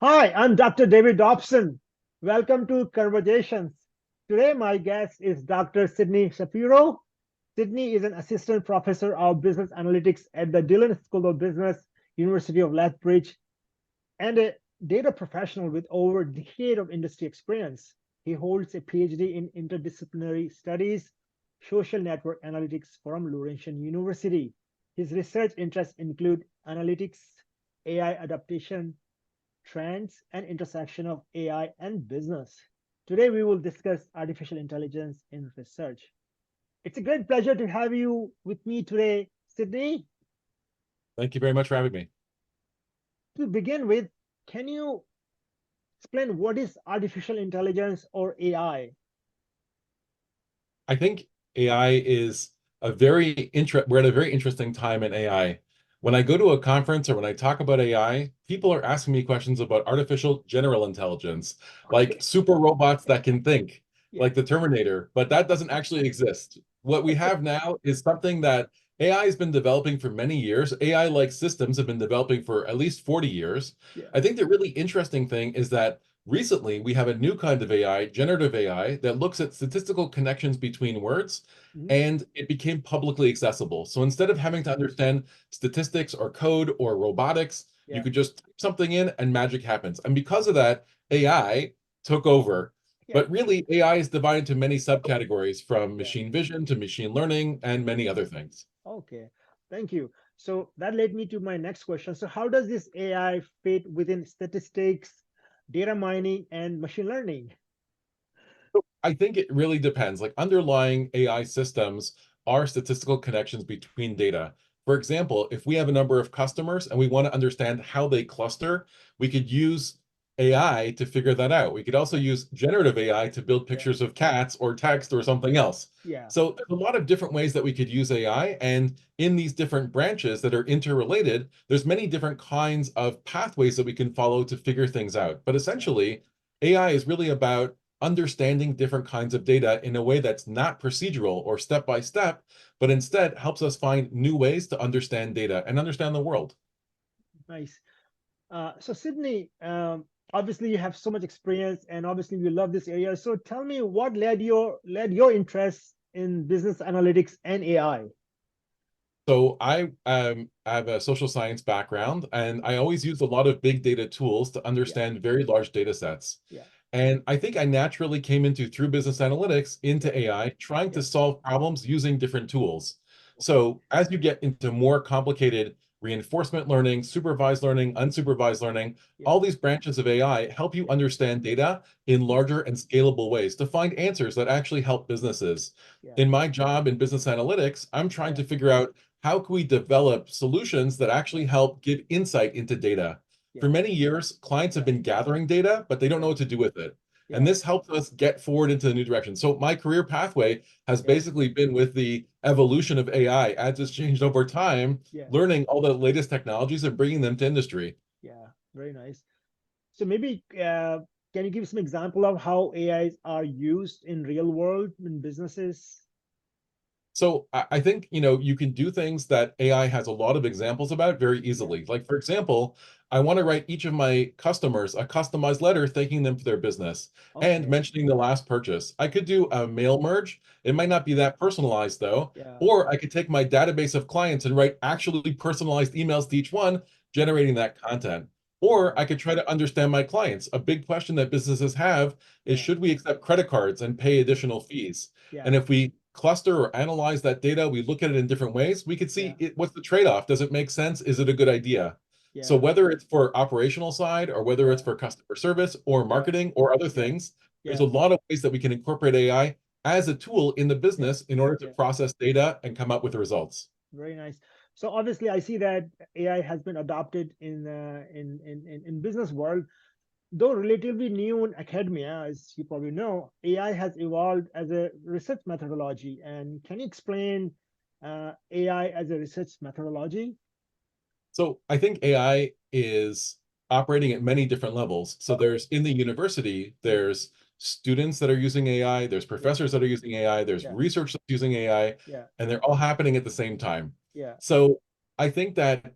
Hi, I'm Dr. David Dobson. Welcome to Conversations. Today, my guest is Dr. Sidney Shapiro. Sidney is an assistant professor of business analytics at the Dhillon School of Business, University of Lethbridge, and a data professional with over a decade of industry experience. He holds a PhD in Interdisciplinary Studies, Social Network Analytics from Laurentian University. His research interests include analytics, AI adaptation, trends, and intersection of AI and business. Today, we will discuss artificial intelligence in research. It's a great pleasure to have you with me today, Sydney. Thank you very much for having me. To begin with, can you explain what is artificial intelligence or AI? I think AI is we're at a very interesting time in AI. When I go to a conference or when I talk about AI, people are asking me questions about artificial general intelligence, Okay. like super robots that can think, Yeah. like the Terminator, but that doesn't actually exist. What we have now is something that AI has been developing for many years. AI-like systems have been developing for at least 40 years. Yeah. I think the really interesting thing is that recently, we have a new kind of AI, generative AI, that looks at statistical connections between words, Mhm. and it became publicly accessible. So instead of having to understand statistics or code or robotics, you Yeah. could just type something in and magic happens. And because of that, AI took over. Yeah. But really, AI is divided into many subcategories from Yeah. machine vision to machine learning and many other things. Okay. Thank you. So that led me to my next question. So how does this AI fit within statistics, data mining, and machine learning? I think it really depends. Like underlying AI systems are statistical connections between data. For example, if we have a number of customers and we want to understand how they cluster, we could use AI to figure that out. We could also Yeah. use generative AI to build Yeah. pictures of cats or text or something else. Yeah. So there's a lot of different ways that we could use AI, and in these different branches that are interrelated, there's many different kinds of pathways that we can follow to figure things out. But Yeah. essentially, AI is really about understanding different kinds of data in a way that's not procedural or step by step, but instead helps us find new ways to understand data and understand the world. Nice. So Sydney, obviously you have so much experience, and obviously you love this area. So tell me, what led your interest in business analytics and AI? So I have a social science background, and I always used a lot of big data tools to Yeah. understand very large data sets. Yeah. And I think I naturally came into through business analytics into Yeah. AI, trying to Yeah. solve problems using different tools. Okay. So as you get into more complicated reinforcement learning, supervised learning, unsupervised learning, Yeah. all these branches of AI help you Yeah. understand data in Mhm. larger and scalable ways to find answers that actually help businesses. Yeah. In my job in business analytics, I'm trying Yeah. to figure out how can we develop solutions that actually Yeah. help give insight into data. For Yeah. many years, clients have Yeah. been gathering data, but they don't know Yeah. what to do with it. And Yeah. this helps us get forward into the new direction. So my career pathway has Yeah. basically been with the evolution of AI as it's changed over time, Yeah. learning all the latest technologies and bringing them to industry. Yeah. Very nice. So maybe can you give some example of how AIs are used in real world in businesses? So I think, you can do things that AI has a lot of examples about very Yeah. easily. Like, for example, I want to write each of my customers a customized letter thanking them for their business and Okay. mentioning the last purchase. I could do a mail merge. It might Yeah. not be that personalized though. Yeah. Or I could take my database of clients and write actually personalized emails to each one, Yeah. generating that content. Or Yeah. I could try to understand my clients. A big question that businesses have is, Yeah. should we accept credit cards and pay Mhm. additional fees? Yeah. And if we cluster or analyze that data, we look at it in different ways, we could Yeah. see what's the trade-off? Does it make sense? Is it a good idea? So Yeah. whether it's for operational side or whether it's Yeah. for customer service or Yeah. marketing or other Yeah. things, there's a Yeah. lot of ways that we can incorporate AI as a tool in the Yeah. business in order to Yeah. process data and come up with results. Very nice. So obviously, I see that AI has been adopted in business world. Though relatively new in academia, as you probably know, AI has evolved as a research methodology. And can you explain AI as a research methodology? So I think AI is operating at many different levels. So there's in the university, Yeah. there's students that are using AI, there's Yeah. professors that are using AI, there's Yeah. research that's using AI, Yeah. and they're all happening at the same time. Yeah. So I think that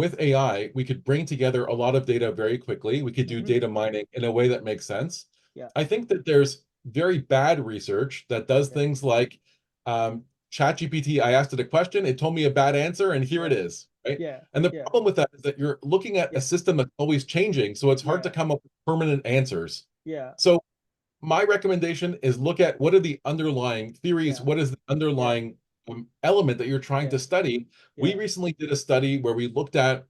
with AI, we could bring together a lot of data very quickly. We could do Hmm. data mining in a way that makes sense. Yeah. I think that there's very bad research that does Yeah. things like ChatGPT, I asked it a question, it told me a bad answer, and here it Yeah. is, right? Yeah. And the Yeah. problem with that is that you're looking at a Yeah. system that's always changing, so it's hard to Yeah. come up with permanent answers. Yeah. So my recommendation is look at what are the underlying theories, Yeah. what is the Yeah. underlying element that you're trying to Yeah. study. We Yeah. recently did a study where we looked at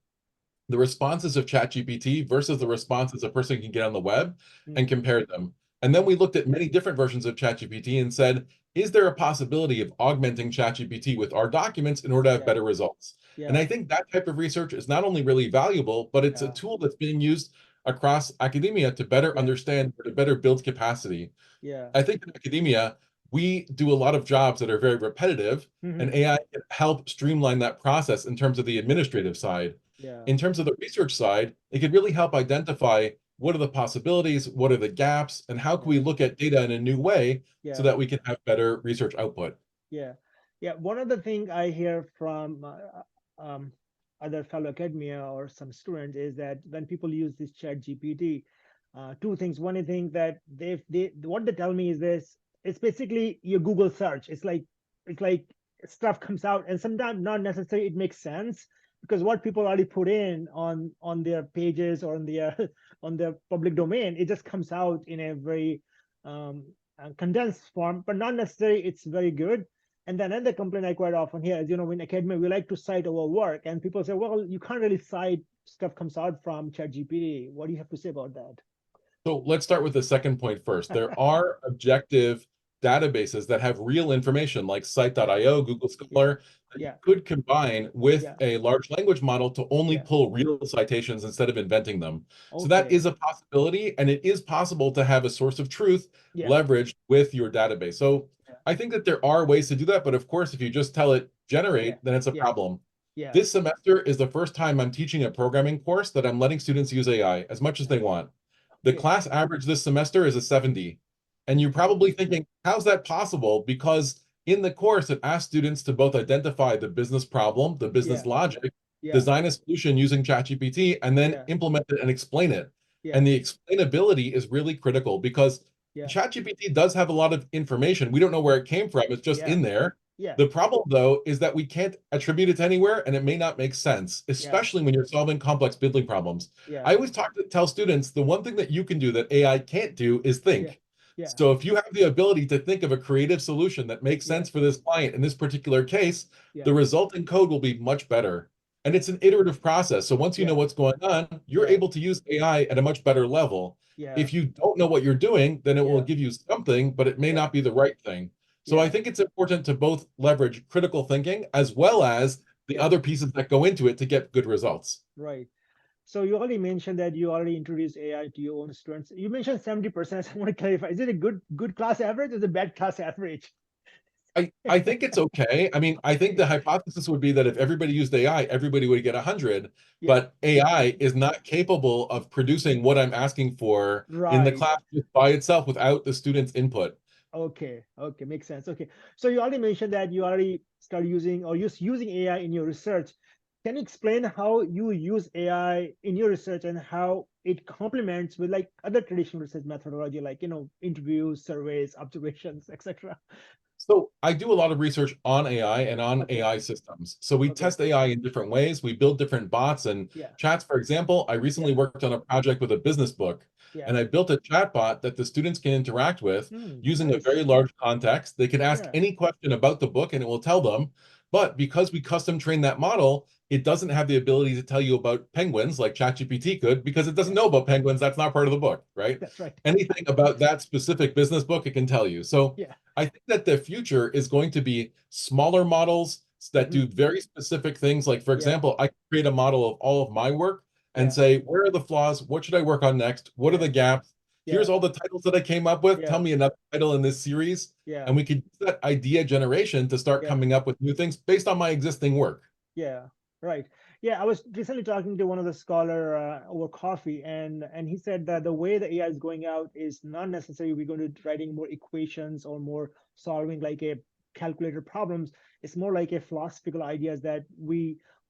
the responses of ChatGPT versus the Yeah. responses a person can get on the web and Mm. compared them. And then Mm. we looked at many different versions of ChatGPT and said, is there a possibility of augmenting ChatGPT with our documents in order to have Yeah. better results? And I Yeah. think that type of research is not only really valuable, but it's a Yeah. tool that's being used across academia to better Yeah. understand, to better build capacity. Yeah. I think in academia, we do a lot of jobs that are very repetitive, and Hmm. AI can help streamline that process in terms of the administrative side. Yeah. In terms of the research side, it could really help identify what are the possibilities, what are the gaps, and how can we Yeah. look at data in a new way so Yeah. that we can have better research output. Yeah. Yeah. One of the things I hear from other fellow academia or some students is that when people use this chat GPT, two things. One thing that they what they tell me is this: it's basically your Google search. It's like stuff comes out, and sometimes not necessarily it makes sense because what people already put in on their pages or on their on their public domain, it just comes out in a very um, condensed form, but not necessarily it's very good. And then another complaint I quite often hear is, in academia, we like to cite our work, and people say, well, you can't really cite stuff comes out from ChatGPT. What do you have to say about that? So let's start with the second point first. There are objective databases that have real information like Yeah, Site.io, Google yeah, Scholar, that you yeah, could combine with yeah, a large language model to only yeah. pull real citations instead of inventing them. So that Okay. is a possibility, and it is possible to have a source of truth Yeah, leveraged with your database. So yeah, I think that there are ways to do that, but of course, if you just tell it yeah, generate, then it's a yeah, problem. yeah. This semester is the first time I'm teaching a programming course that I'm letting students use AI as much as they want. The Okay. class average this semester is a 70. And you're Okay. probably thinking, how's that possible? Because in the course, it asks students to both identify the business problem, the business Yeah, logic, yeah, design a solution using ChatGPT, and then yeah, implement it and explain it. yeah, And the explainability is really critical because yeah, ChatGPT does have a lot of information. We don't know where it came from. It's just yeah, in there. yeah, The problem, though, is that we can't attribute it to anywhere, and it may not make sense, yeah, especially when you're solving complex building problems. yeah, I always tell students the one thing that you can do that AI can't do is yeah, think. yeah, So if you have the ability to think of a creative solution that makes yeah, sense for this client in this particular case, yeah, the resulting code will be much better. And yeah, it's an iterative process. So once you know yeah, what's going on, you're yeah, able to use AI at a much better level. yeah, If you don't know what you're doing, then it will yeah, give you something, but it may yeah, not be the right thing. So I yeah, think it's important to both leverage critical thinking as well as the yeah. other pieces that go into it to get good results. Right. So you already mentioned that you already introduced AI to your own students. You mentioned 70%. I want to clarify. Is it a good class average or is it a bad class average? I think it's okay. I mean, I think Okay. the hypothesis would be that if everybody used AI, everybody would get 100, Yeah. but AI is not capable of producing what I'm asking for in the Right. class just by itself without the student's input. Okay. Okay. Makes sense. Okay. So you already mentioned that you already started using or using AI in your research. Can you explain how you use AI in your research and how it complements with like other traditional research methodology, like, interviews, surveys, observations, etc.? So I do a lot of research on AI and on Okay. AI systems. So we Okay. test AI in different ways. We build different bots and Yeah. chats. For example, I recently Yeah. worked on a project with a business book, Yeah. and I built a chatbot that the students can interact with using a Nice. very large context. They can ask Yeah. any question about the book and it will tell them. But because we custom trained that model, it doesn't have the ability to tell you about penguins like ChatGPT could because it doesn't Yeah. know about penguins. That's not part of the book, right? That's right. Anything about that specific business book, it can tell you. So Yeah. I think that the future is going to be smaller models that Hmm. do very specific things. Like, for Yeah. example, I can create a model of all of my work and Yeah. say, where are the flaws? What should I work on next? What are Yeah. the gaps? Here's Yeah. all the titles that I came up with. Tell Yeah. me another title in this series. Yeah. And we could use that idea generation to start Yeah. coming up with new things based on my existing work. Yeah. Right. Yeah. I was recently talking to one of the scholar over coffee, and he said that the way the AI is going out is not necessarily we're going to writing more equations or more solving like a calculator problems. It's more like a philosophical ideas that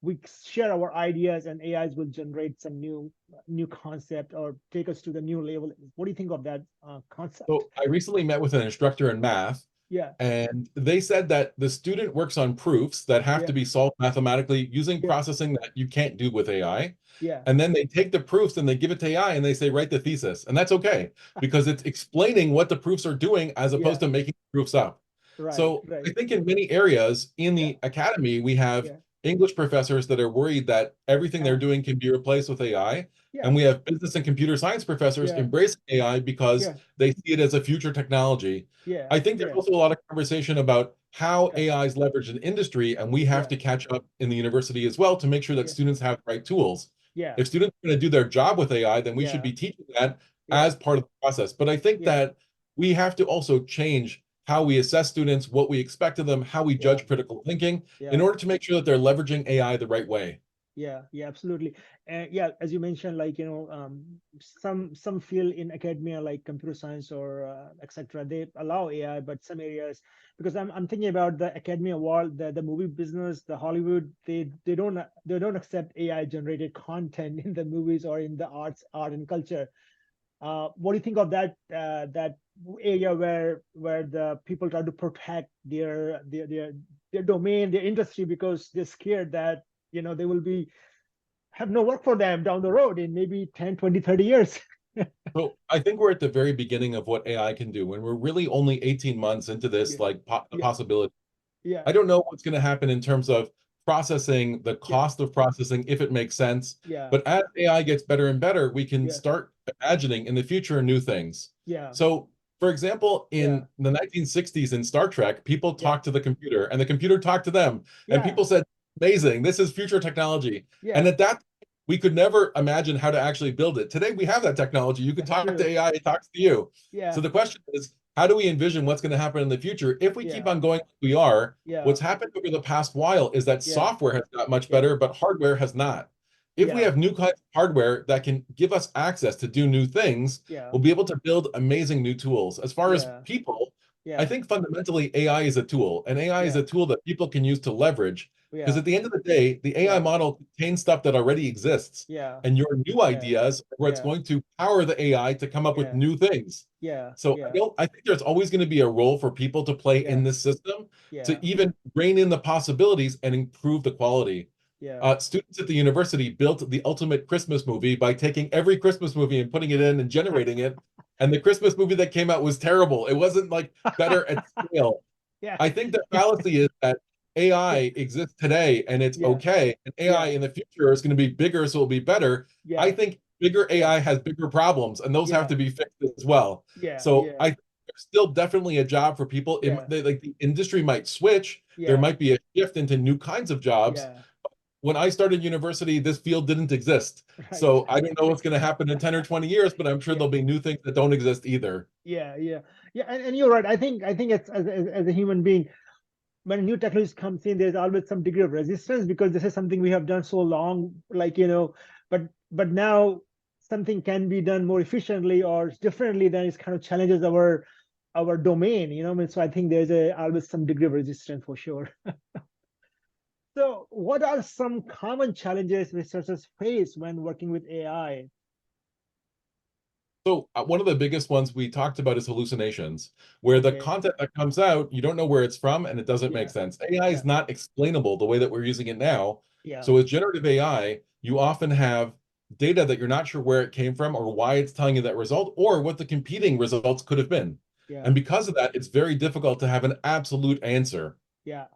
we share our ideas and AIs will generate some new concept or take us to the new level. What do you think of that concept? So I recently met with an instructor in math, Yeah, and they said that the student works on proofs that have yeah, to be solved mathematically using yeah, processing that you can't do with AI. yeah, And then they take the proofs and they give it to AI and they say, write the thesis. And that's okay because it's explaining what the proofs are doing as opposed yeah. to making proofs up. Right, So right. I think in many areas in Yeah, the academy, we have yeah, English professors that are worried that everything they're yeah, doing can be replaced with AI. And yeah, we have business and computer science professors yeah, embracing AI because yeah, they see it as a future technology. yeah, I think there's yeah, also a lot of conversation about how yeah, AI is leveraged in industry, and we have yeah, to catch up in the university as well to make sure that yeah, students have the right tools. yeah, If students are going to do their job with AI, then we should yeah, be teaching that yeah, as part of the process. But I think yeah, that we have to also change how we assess students, what we expect of them, how we yeah, judge critical thinking in yeah. order to make sure that they're leveraging AI the right way. Yeah, yeah, absolutely. And yeah, as you mentioned, like, some field in academia, like computer science or etc., they allow AI, but some areas, because I'm thinking about the academia world, the movie business, the Hollywood, they don't accept AI generated content in the movies or in the art and culture. What do you think of that area where the people try to protect their domain, their industry, because they're scared that they will be have no work for them down the road in maybe 10, 20, 30 years. So I think we're at the very beginning of what AI can do, and we're really only 18 months into this Yeah, like yeah, possibility. yeah, I don't know what's going to happen in terms of processing, the yeah, cost of processing, if it makes sense. yeah, But as AI gets better and better, we can yeah, start imagining in the future new things. yeah, So, for example, yeah, in the 1960s in Star Trek, people yeah, talked to the computer and the computer talked to them. And yeah, people said, amazing, this is future technology. And yeah, at that, we could never imagine how to actually build it. Today, we have that technology. You can that's talk to true. AI, it talks to you. So Yeah, the question is, how do we envision what's going to happen in the future? If we keep yeah, on going like we are, yeah, what's happened over the past while is that yeah, software has got much yeah, better, but hardware has not. If we yeah, have new kinds of hardware that can give us access to do new things, yeah, we'll be able to build amazing new tools. As far as yeah, people, I yeah, think fundamentally AI is a tool, and AI is yeah, a tool that people can use to leverage. Because yeah, at the end of the day, the AI yeah, model contains stuff that already exists, yeah, and your new yeah, ideas are what's yeah, going to power the AI to come up with yeah, new things. yeah, So yeah, I think there's always going to be a role for people to play in yeah, this system yeah, to even rein in the possibilities and improve the quality. yeah. Students at the university built the ultimate Christmas movie by taking every Christmas movie and putting it in and generating it. And the Christmas movie that came out was terrible. It wasn't like better at scale. Yeah, I think the fallacy is that AI yeah, exists today and it's yeah, okay, and AI yeah, in the future is going to be bigger, so it'll be better. I yeah, think bigger yeah, AI has bigger problems, and those have yeah, to be fixed as well. yeah, So yeah, I think there's still definitely a job for people. yeah, Like the industry might switch. There yeah, might be a shift into new kinds of jobs. yeah. When I started university, this field didn't exist. Right. So I don't know what's going to happen in 10 or 20 years, but I'm sure Yeah, there'll be new things that don't exist either. yeah, yeah, yeah. And you're right. I think it's as a human being, when a new technology comes in, there's always some degree of resistance because this is something we have done so long, but now something can be done more efficiently or differently, then it kind of challenges our domain, I mean, so I think there's always some degree of resistance for sure. So what are some common challenges researchers face when working with AI? So one of the biggest ones we talked about is hallucinations, where the Okay. content that comes out, you don't know where it's from and it doesn't make Yeah, sense. AI is yeah, not explainable the way that we're using it now. yeah, So with generative AI, you often have data that you're not sure where it came from or why it's telling you that result or what the competing results could have been. yeah, And because of that, it's very difficult to have an absolute answer. yeah,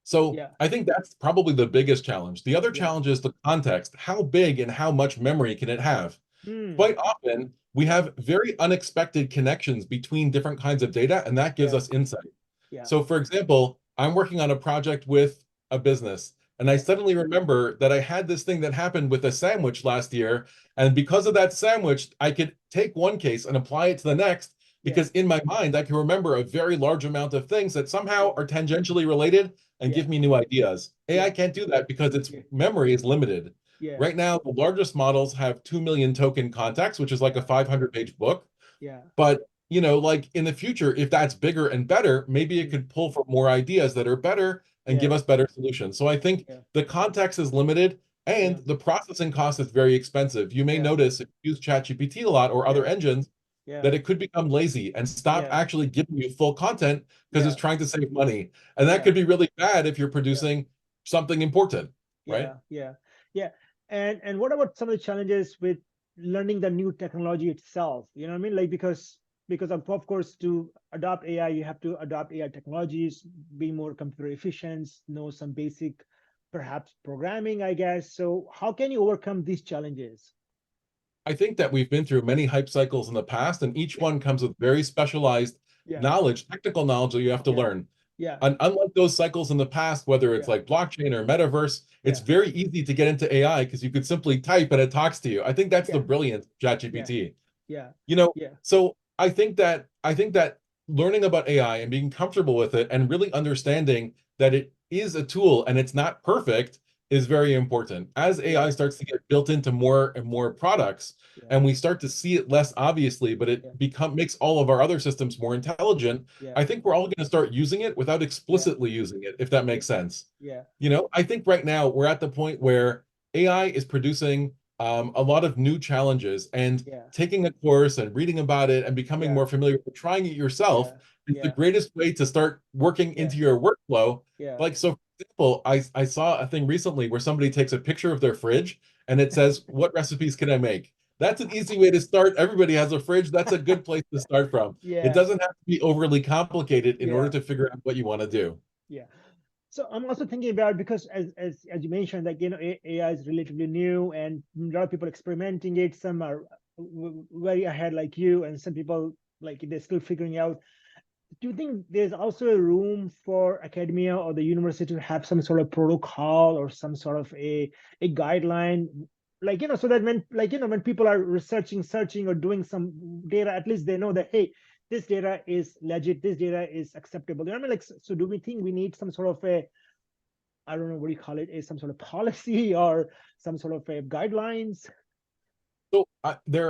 So yeah, I think that's probably the biggest challenge. The other yeah. challenge is the context. How big and how much memory can it have? Hmm. Quite often, we Yeah, have very unexpected connections between different kinds of data, and that gives yeah, us insight. yeah, So, for example, I'm working on a project with a business, and I yeah, suddenly remember that I had this thing that happened with a sandwich last year. And because of that sandwich, I could take one case and apply it to the next, yeah, because in my mind, I can remember a very large amount of things that somehow yeah, are tangentially related and give yeah, me new ideas. AI yeah, can't do that because its yeah, memory is limited. yeah, Right now, the largest models have 2 million token contacts, which is like a yeah, 500-page book. yeah, But, like in the future, if that's bigger and better, maybe it yeah, could pull for more ideas that are better and give Yeah. us better solutions. So I think Yeah. the context is limited and Yeah. the processing cost is very expensive. You may Yeah. notice if you use ChatGPT a lot or other Yeah. engines Yeah. that it could become lazy and stop Yeah. actually giving you full content because it's Yeah. trying to save money. And that Yeah. could be really bad if you're Yeah. producing something important, right? Yeah. Yeah. Yeah. And what about some of the challenges with learning the new technology itself? You know what I mean? Like because of course to adopt AI, you have to adopt AI technologies, be more computer efficient, know some basic perhaps programming, I guess. So how can you overcome these challenges? I think that we've been through many hype cycles in the past, and each one comes with very specialized Yeah. knowledge, technical knowledge that you have to Yeah. learn. Yeah. And unlike those cycles in the past, whether it's Yeah. like blockchain or metaverse, it's Yeah. very easy to get into AI because you could simply type and it talks to you. I think that's the Yeah. brilliance of Yeah. ChatGPT. Yeah. You know, Yeah. so I think that learning about AI and being comfortable with it and really understanding that it is a tool and it's not perfect is very important. As AI Yeah. starts to get built into more and more products, Yeah. and we start to see it less obviously, but Yeah. it become makes all of our other systems more intelligent, Yeah. I think we're all going to start using it without Yeah. explicitly using it, if that Yeah. makes sense. Yeah. You know, I think right now we're at the point where AI is producing a lot of new challenges, and Yeah. taking a course and reading about it and becoming Yeah. more familiar with trying it yourself Yeah. is the Yeah. greatest way to start working Yeah. into your workflow. Yeah. Like, so for example, I saw a thing recently where somebody takes a picture of their fridge and it says, "What recipes can I make?" That's an easy way to start. Everybody has a fridge. That's a good place to start from. It Yeah. doesn't have to be overly complicated in order Yeah. to figure out what you want to do. Yeah. So I'm also thinking about because as you mentioned, like AI is relatively new and a lot of people experimenting it. Some are very ahead like you, and some people like they're still figuring out. Do you think there's also a room for academia or the university to have some sort of protocol or some sort of a guideline, like so that when when people are researching, searching, or doing some data, at least they know that hey, this data is legit, this data is acceptable. You know what I mean? Like, so do we think we need some sort of a, I don't know what do you call it, is some sort of policy or some sort of a guidelines? So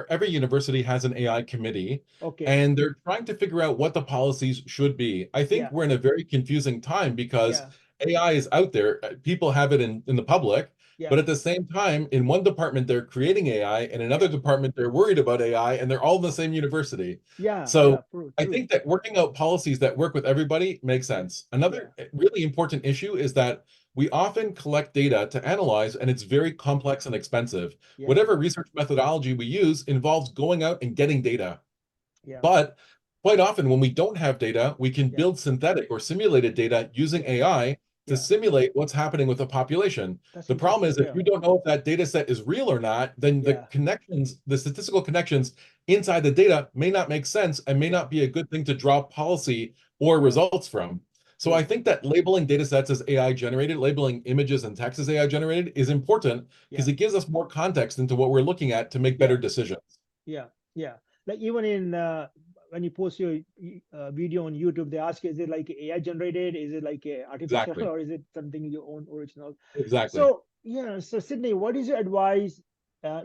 every university has an AI committee, Okay. and they're trying to figure out what the policies should be. I think Yeah. we're in a very confusing time because Yeah. AI is out there. People have it in the public, but Yeah. at the same time, in one department, they're creating AI, and in another Yeah. department, they're worried about AI, and they're all in the same university. Yeah. Yeah. So True. I True. think that working out policies that work with everybody makes Yeah. sense. Yeah. Another really important issue is that we often collect data to analyze, and it's very complex and expensive. Yeah. Whatever research methodology we use involves going out and getting data. Yeah. But quite often, when we don't have data, we can Yeah. build synthetic or simulated data using Yeah. AI to Yeah. simulate what's happening with the population. That's The problem interesting. is, if Yeah. you don't know if that data set is real or not, then the Yeah. connections, the statistical connections inside the data may not make sense and may Yeah. not be a good thing to draw policy or Yeah. results from. So I Yeah. think that labeling data sets as AI generated, labeling images and text as AI generated is important because Yeah. it gives us more context into what we're looking at to make better Yeah. decisions. Yeah. Yeah. Like even in when you post your video on YouTube, they ask you, is it like AI generated? Is it like a artificial, Exactly. or is it something your own original? Exactly. So yeah. So Sydney, what is your advice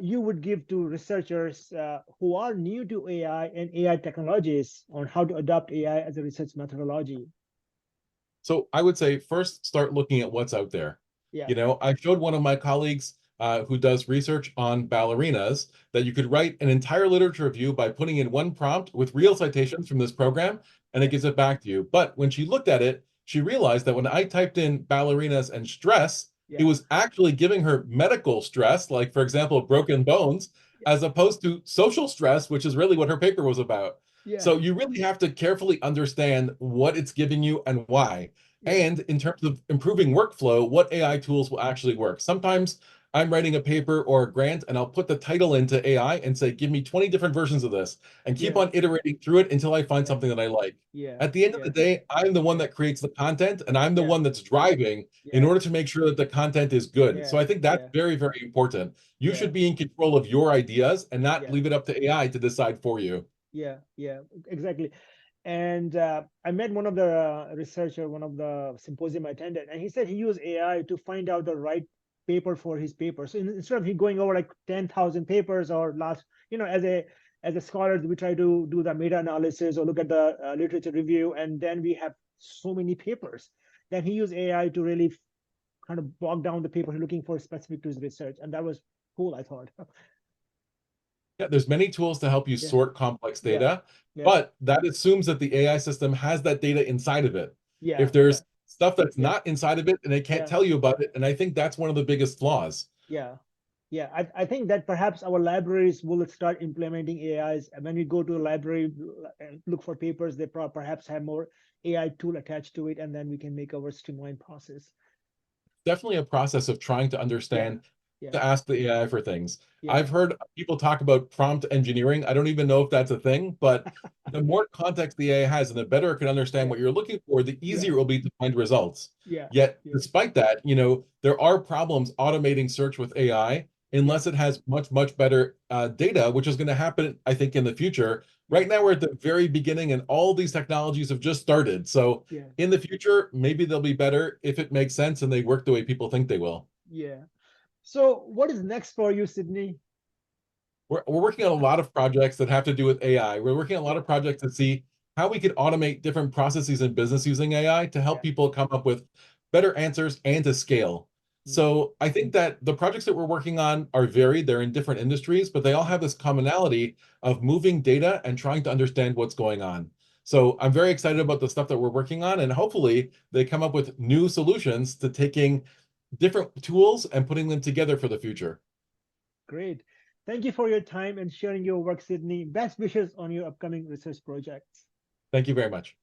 you would give to researchers who are new to AI and AI technologies on how to adopt AI as a research methodology? So I would say first start looking at what's out there. Yeah. You know, I showed one of my colleagues who does research on ballerinas that you could write an entire literature review by putting in one prompt with Yeah. real citations from this program, and it Yeah. gives it back to you. But when she looked at it, she realized that when I typed in ballerinas and stress, it Yeah. was actually giving her medical stress, like, for example, broken bones, Yeah. as opposed to social stress, which is really what her paper was about. Yeah. So you really have to carefully understand what it's giving you and why. Yeah. And in terms of improving workflow, what AI tools will actually work. Sometimes I'm writing a paper or a grant and I'll put the title into AI and say, give me 20 different versions of this and keep Yeah. on iterating through it until I find Yeah. something that I like. Yeah. At the end of the Yeah. day, I'm the one Yeah. that creates the content and I'm the Yeah. one that's driving in Yeah. order to make sure that the content is good. So Yeah. I think that's Yeah. very, very important. You Yeah. should be in control of your ideas and not Yeah. leave it up to AI to decide for you. Yeah. Yeah. Exactly. And I met one of the researcher, one of the symposium I attended, and he said he used AI to find out the right paper for his paper. So instead of he going over like 10,000 papers or last, as a scholar, we try to do the meta analysis or look at the literature review, and then we have so many papers. then he used AI to really kind of bog down the paper looking for specific to his research. And that was cool, I thought. Yeah, there's many tools to help you Yeah, sort complex yeah, data, yeah, but that assumes that the AI system has that data inside of it. yeah, If yeah, there's stuff that's yeah, not inside of it and it can't yeah, tell you about it, and I think that's one of the biggest flaws. yeah. Yeah, I think that perhaps our libraries will start implementing AIs. And when we go to a library and look for papers, they perhaps have more AI tool attached to it, and then we can make our streamlined process. Definitely a process of trying to Yeah, understand yeah, to ask the AI for things. yeah, I've heard people talk about prompt engineering. I don't even know if that's a thing, but the more context the AI has and the better it can understand yeah, what you're looking for, the yeah, easier it will be to find results. yeah, Yet, yeah, despite that, there are problems automating search with AI yeah, unless it has much, much better data, which is going to happen, I think, in the future. yeah, Right now, we're at the very beginning, and all these technologies have just started. So, yeah, in the future, maybe they'll be better if it makes sense and they work the way people think they will. yeah. So what is next for you, Sydney? We're working on a lot of projects that have to do with AI. We're working on a lot Yeah, of projects to see how we could automate different processes in business using AI to help yeah. people come up with better answers and to scale. Mm, So I think that the projects that we're working on are varied. They're in different industries, but they all mm. have this commonality of moving data and trying to understand what's going on. So I'm very excited about the stuff that we're working on, and hopefully they come up with new solutions to taking different tools and putting them together for the future. Great. Thank you for your time and sharing your work, Sydney. Best wishes on your upcoming research projects. Thank you very much.